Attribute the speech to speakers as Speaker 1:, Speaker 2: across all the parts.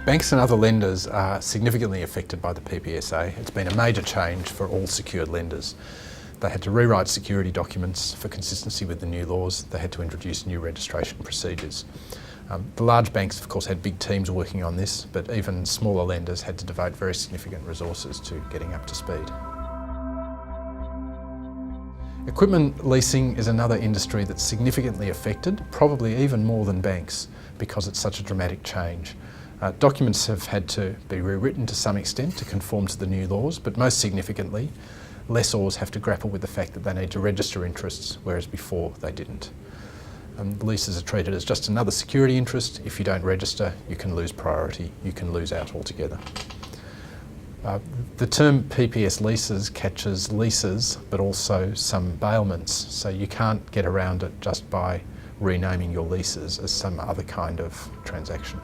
Speaker 1: Banks and other lenders are significantly affected by the PPSA. It's been a major change for all secured lenders. They had to rewrite security documents for consistency with the new laws. They had to introduce new registration procedures. The large banks, of course, had big teams working on this, but even smaller lenders had to devote very significant resources to getting up to speed. Equipment leasing is another industry that's significantly affected, probably even more than banks, because it's such a dramatic change. Documents have had to be rewritten to some extent to conform to the new laws, but most significantly, lessors have to grapple with the fact that they need to register interests, whereas before they didn't. Leases are treated as just another security interest. If you don't register, you can lose priority, you can lose out altogether. The term PPS leases catches leases, but also some bailments, so you can't get around it just by renaming your leases as some other kind of transaction.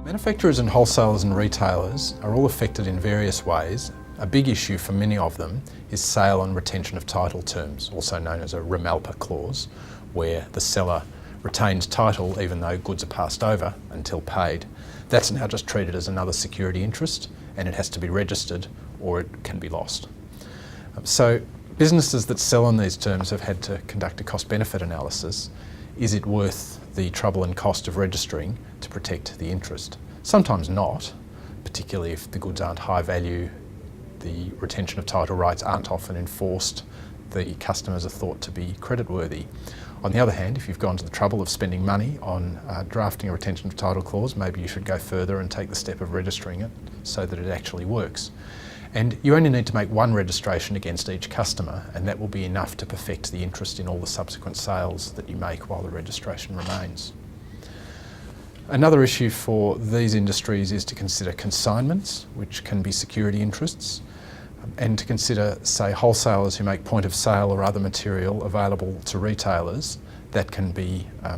Speaker 1: Manufacturers and wholesalers and retailers are all affected in various ways. A big issue for many of them is sale and retention of title terms, also known as a remalpa clause, where the seller retains title even though goods are passed over until paid. That's now just treated as another security interest, and it has to be registered or it can be lost. So businesses that sell on these terms have had to conduct a cost-benefit analysis. Is it worth the trouble and cost of registering to protect the interest? Sometimes not, particularly if the goods aren't high value, the retention of title rights aren't often enforced, the customers are thought to be creditworthy. On the other hand, if you've gone to the trouble of spending money on drafting a retention of title clause, maybe you should go further and take the step of registering it so that it actually works. And you only need to make one registration against each customer, and that will be enough to perfect the interest in all the subsequent sales that you make while the registration remains. Another issue for these industries is to consider consignments, which can be security interests, and to consider, say, wholesalers who make point of sale or other material available to retailers. That can be a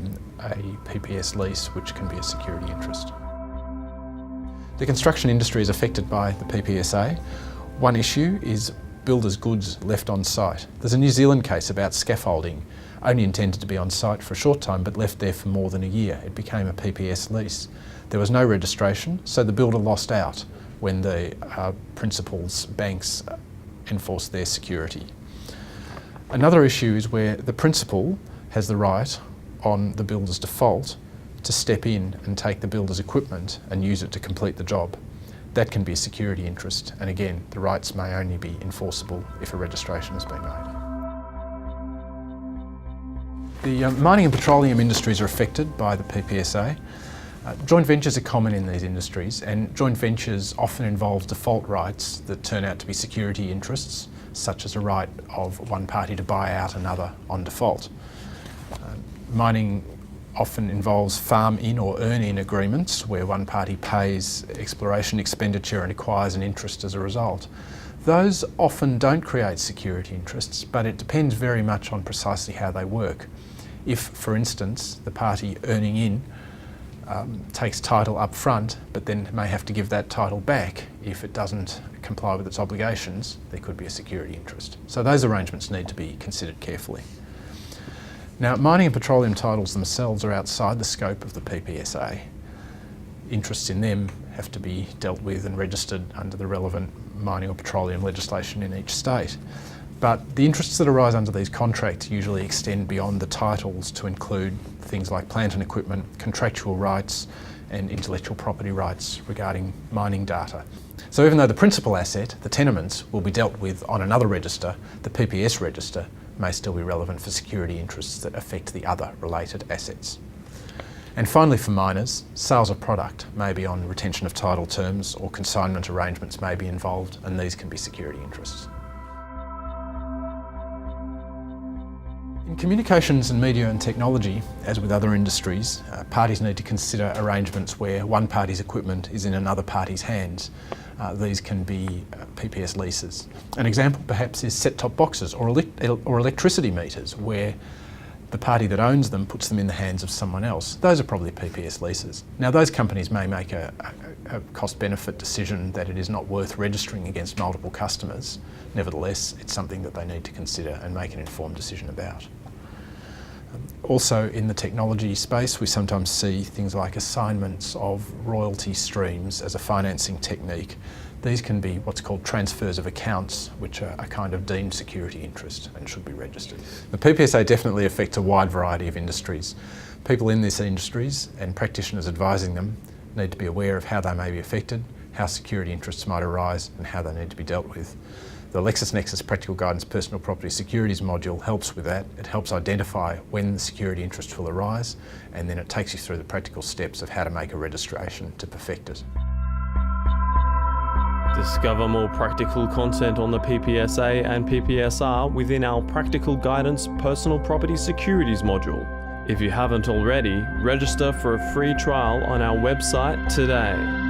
Speaker 1: PPS lease, which can be a security interest. The construction industry is affected by the PPSA. One issue is builders' goods left on site. There's a New Zealand case about scaffolding, only intended to be on site for a short time but left there for more than a year. It became a PPS lease. There was no registration, so the builder lost out when the principals' banks enforced their security. Another issue is where the principal has the right on the builder's default to step in and take the builder's equipment and use it to complete the job. That can be a security interest, and again, the rights may only be enforceable if a registration has been made. The mining and petroleum industries are affected by the PPSA. Joint ventures are common in these industries, and joint ventures often involve default rights that turn out to be security interests, such as a right of one party to buy out another on default. Mining often involves farm-in or earn-in agreements where one party pays exploration expenditure and acquires an interest as a result. Those often don't create security interests, but it depends very much on precisely how they work. If, for instance, the party earning in takes title up front, but then may have to give that title back if it doesn't comply with its obligations, there could be a security interest. So those arrangements need to be considered carefully. Now, mining and petroleum titles themselves are outside the scope of the PPSA. Interests in them have to be dealt with and registered under the relevant mining or petroleum legislation in each state. But the interests that arise under these contracts usually extend beyond the titles to include things like plant and equipment, contractual rights, and intellectual property rights regarding mining data. So even though the principal asset, the tenements, will be dealt with on another register, the PPS register may still be relevant for security interests that affect the other related assets. And finally, for miners, sales of product may be on retention of title terms, or consignment arrangements may be involved, and these can be security interests. In communications and media and technology, as with other industries, parties need to consider arrangements where one party's equipment is in another party's hands. These can be PPS leases. An example perhaps is set-top boxes or electricity meters, where the party that owns them puts them in the hands of someone else. Those are probably PPS leases. Now, those companies may make a cost-benefit decision that it is not worth registering against multiple customers. Nevertheless, it's something that they need to consider and make an informed decision about. Also in the technology space, we sometimes see things like assignments of royalty streams as a financing technique. These can be what's called transfers of accounts, which are a kind of deemed security interest and should be registered. The PPSA definitely affects a wide variety of industries. People in these industries and practitioners advising them need to be aware of how they may be affected, how security interests might arise and how they need to be dealt with. The LexisNexis Practical Guidance Personal Property Securities module helps with that. It helps identify when the security interests will arise, and then it takes you through the practical steps of how to make a registration to perfect it.
Speaker 2: Discover more practical content on the PPSA and PPSR within our Practical Guidance Personal Property Securities module. If you haven't already, register for a free trial on our website today.